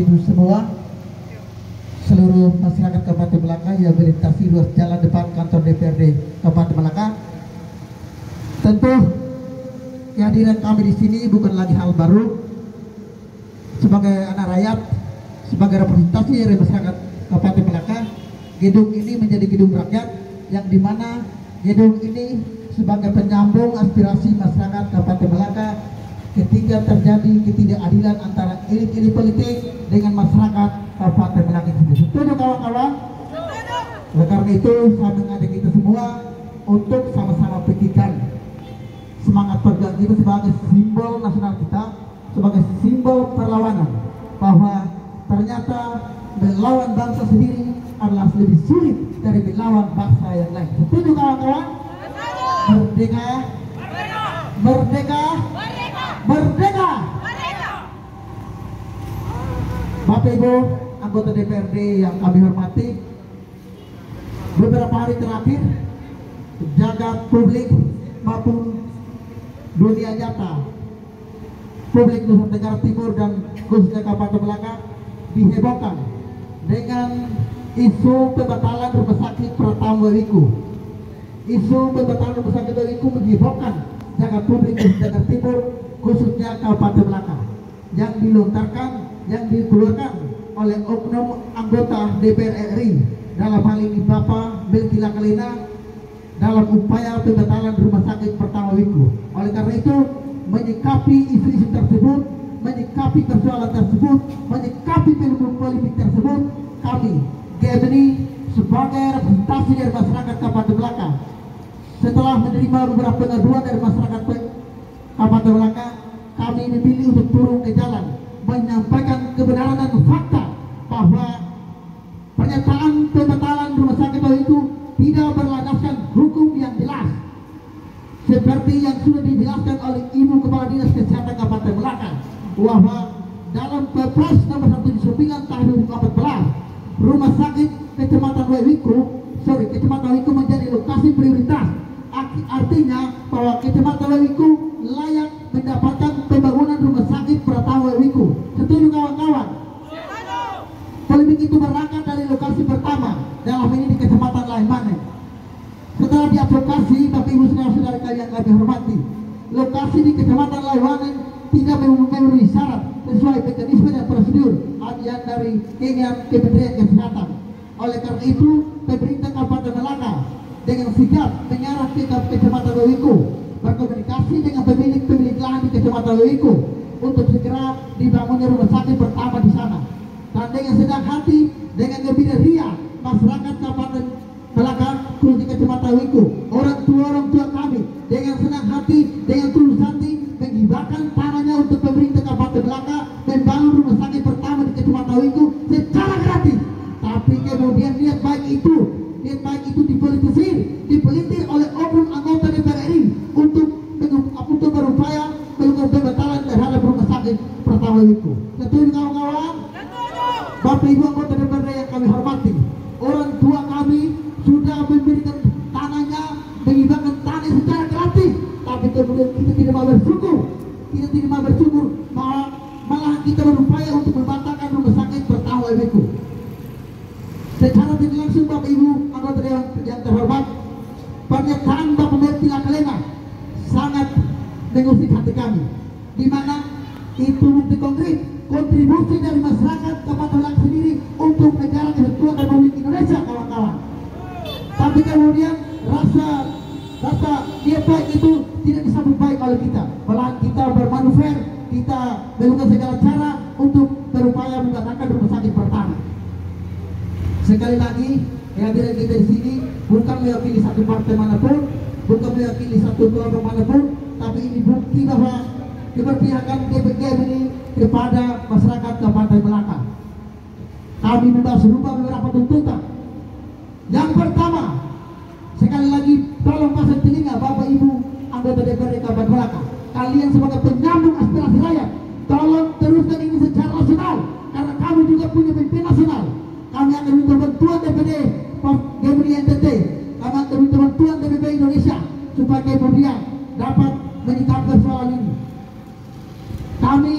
Ibu semua, seluruh masyarakat Kabupaten Melaka yang melintasi ruas jalan depan kantor DPRD Kabupaten Melaka. Tentu kehadiran kami di sini bukan lagi hal baru. Sebagai anak rakyat, sebagai representasi dari masyarakat Kabupaten Melaka, gedung ini menjadi gedung rakyat yang dimana gedung ini sebagai penyambung aspirasi masyarakat Kabupaten Melaka ketika terjadi ketidakadilan antara elit-elit politik dengan masyarakat Kabupaten Melaka itu. Setuju kawan-kawan? Oleh karena itu saya mengajak kita semua untuk sama-sama pikirkan semangat perjuangan kita sebagai simbol nasional kita, sebagai simbol perlawanan, bahwa ternyata melawan bangsa sendiri adalah lebih sulit dari melawan bangsa yang lain. Setuju kawan-kawan? Merdeka! Merdeka! Merdeka! Bapak Ibu anggota DPRD yang kami hormati, beberapa hari terakhir jagat publik maupun dunia nyata, publik Nusa Tenggara Timur dan khususnya Kabupaten Melaka dihebohkan dengan isu pembatalan rumah sakit Pratama Wiku. Isu pembatalan rumah sakit Wiku menghebohkan jagat publik Nusa Tenggara Timur khususnya Kabupaten Melaka, yang dilontarkan, yang dikeluarkan oleh oknum anggota DPR RI, dalam hal ini Bapak Melki Lakalina, dalam upaya pembatalan rumah sakit Pratama Wiku. Oleh karena itu, menyikapi isu-isu tersebut, menyikapi persoalan tersebut, menyikapi polemik tersebut, kami GMNI sebagai representasi dari masyarakat Kabupaten Melaka, setelah menerima beberapa pengaduan dari masyarakat Kabupaten Melaka, kami memilih untuk turun ke jalan menyampaikan kebenaran dan fakta bahwa pernyataan pembatalan rumah sakit itu tidak berlandaskan hukum yang jelas, seperti yang sudah dijelaskan oleh Ibu Kepala Dinas Kesehatan Kabupaten Melaka, bahwa dalam Perpres nomor 179 tahun 2014 rumah sakit Kecamatan Wiku menjadi lokasi prioritas. Artinya bahwa Kecamatan Wiku layak mendapatkan pembangunan rumah sakit Pratama Wiku. Setuju kawan-kawan? Polemik itu berangkat dari lokasi pertama, dalam ini di Kecamatan Laimane. Setelah diadvokasi, Bapak Ibu saudara-saudara kalian kami hormati, lokasi di Kecamatan Laimane tidak memenuhi syarat sesuai mekanisme dan prosedur yang dari Kementerian Kesehatan. Oleh karena itu, pemerintah Kabupaten Melaka dengan sigap mengarah ke Kecamatan Wiku, berkomunikasi dengan pemilik lahan di Kecamatan Wiku untuk segera dibangunnya rumah sakit pertama di sana. Dan dengan senang hati, dengan gembira ria, masyarakat Kabupaten Melaka khususnya Kecamatan Wiku, orang tua kami dengan senang hati, dengan tulus hati menghibahkan tanahnya untuk pemerintah Kabupaten Melaka membangun rumah sakit pertama di Kecamatan Wiku secara gratis. Tapi kemudian niat baik itu dipolitisir oleh oknum anggota DPR RI untuk berupaya melakukan pembatalan terhadap rumah sakit Pratama Wiku. Setuju kawan-kawan? Bapak Ibu anggota DPR yang kami hormati, orang tua kami sudah memberikan tanahnya, menghibahkan tanah secara gratis, tapi kemudian kita tidak mau bersyukur, malah kita berupaya untuk membatalkan rumah sakit Pratama Wiku. Secara tidak langsung Bapak Ibu anggota yang terhormat, pernyataan Bapak Melki Lakalina sangat mengusik hati kami, di mana itu bukti konkret kontribusi dari masyarakat Kabupaten Melaka sendiri untuk negara kesatuan Republik Indonesia, kawan-kawan. Tapi kemudian rasa niat baik itu tidak disambut baik oleh kita, malahan kita bermanuver, kita melakukan segala cara untuk berupaya membatalkan rumah sakit pertama. Sekali lagi, kehadiran kita di sini bukan mewakili satu partai manapun, bukan mewakili satu kelompok manapun, tapi ini bukti bahwa keberpihakan GMNI kepada masyarakat Kabupaten Melaka. Kami membahas beberapa tuntutan. Yang pertama, sekali lagi tolong pasang telinga Bapak Ibu anggota DPRD Kabupaten Melaka, kalian sebagai penyambung aspirasi rakyat, tolong teruskan ini secara nasional, karena kami juga punya pemimpin nasional. Kami akan minta bantuan DPD GMNI NTT, kami akan minta bantuan DPP Indonesia supaya kemudian dapat menyikapi persoalan ini. Kami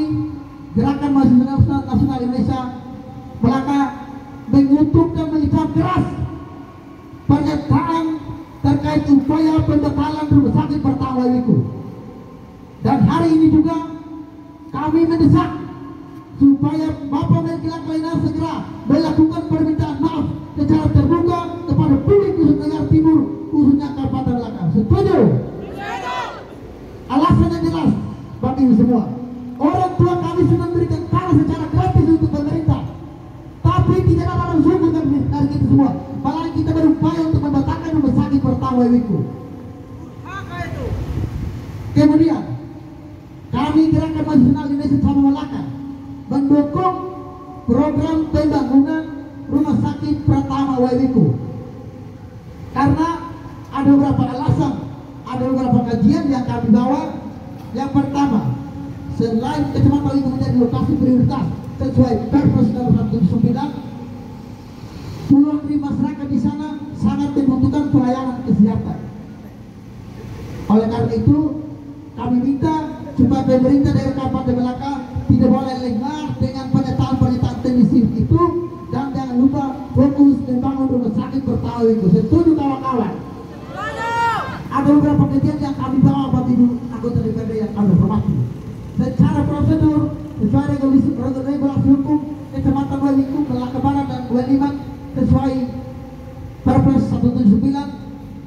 gerakan Mahasiswa Nasional Indonesia Melaka mengutuk dan mengecam keras pernyataan terkait upaya pembekalan Rumah Sakit Pertama Wiku. Dan hari ini juga kami mendesak supaya Bapak Menkilang Kelainan segera melakukan permintaan maaf secara terbuka kepada publik Nusa Tenggara Timur, khususnya Kabupaten Melaka. Setuju? Alasannya jelas bagi semua. Orang tua kami sudah memberikan tanah secara gratis untuk pemerintah, tapi tidak ada dalam sungguh dari kita semua. Malah kita berupaya untuk membatalkan Rumah Sakit Pertama Wiku. Kemudian kami Gerakan Nasional Indonesia Sama Melaka mendukung program pembangunan Rumah Sakit Pertama Wiku karena ada beberapa alasan, ada beberapa kajian yang kami bawa. Yang pertama, selain kecamatan itu menjadi lokasi prioritas sesuai Perpres 179, puluhan ribu masyarakat di sana sangat membutuhkan pelayanan kesehatan. Oleh karena itu, kami minta supaya pemerintah daerah Kabupaten Melaka tidak boleh lengah dengan pernyataan-pernyataan teknis itu, dan jangan lupa fokus membangun Rumah Sakit Pertama itu. Setuju kawan-kawan? Ada beberapa kejadian yang kami bawa buat ibu anggota DPRD yang kami hormati. Secara prosedur sesuai regulasi hukum Kecamatan Wiku, Melaka Barat dan Weliman sesuai Perpres 179,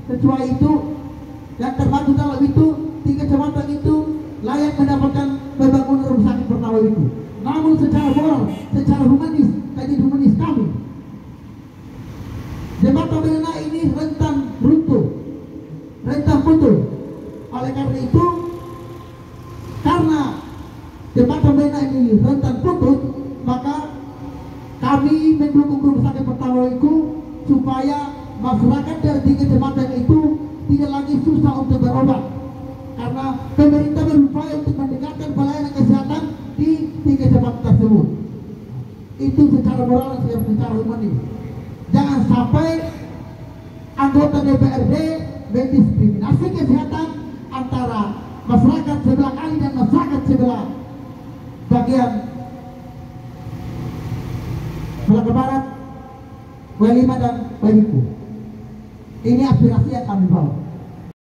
sesuai itu yang terbantu dalam itu 3 kecamatan itu layak mendapatkan pembangunan Rumah Sakit Pertama Wiku. Namun secara moral, secara humanis, kajian humanis kami, Jembatan Belena ini rentan runtuh, rentan putus. Oleh karena itu, karena Jembatan Belena ini rentan putus, maka kami mendukung Rumah Sakit Pertama Wiku supaya masyarakat dari 3 kecamatan itu tidak lagi susah untuk berobat, karena pemerintah berupaya untuk mendekatkan pelayanan kesehatan di 3 kecamatan tersebut. Itu secara moral dan secara humanis. Jangan sampai anggota DPRD mendiskriminasi kesehatan antara masyarakat sebelah kali dan masyarakat sebelah bagian Melaka Barat, Weliman dan Wiku. Ini aspirasi yang kami bawa.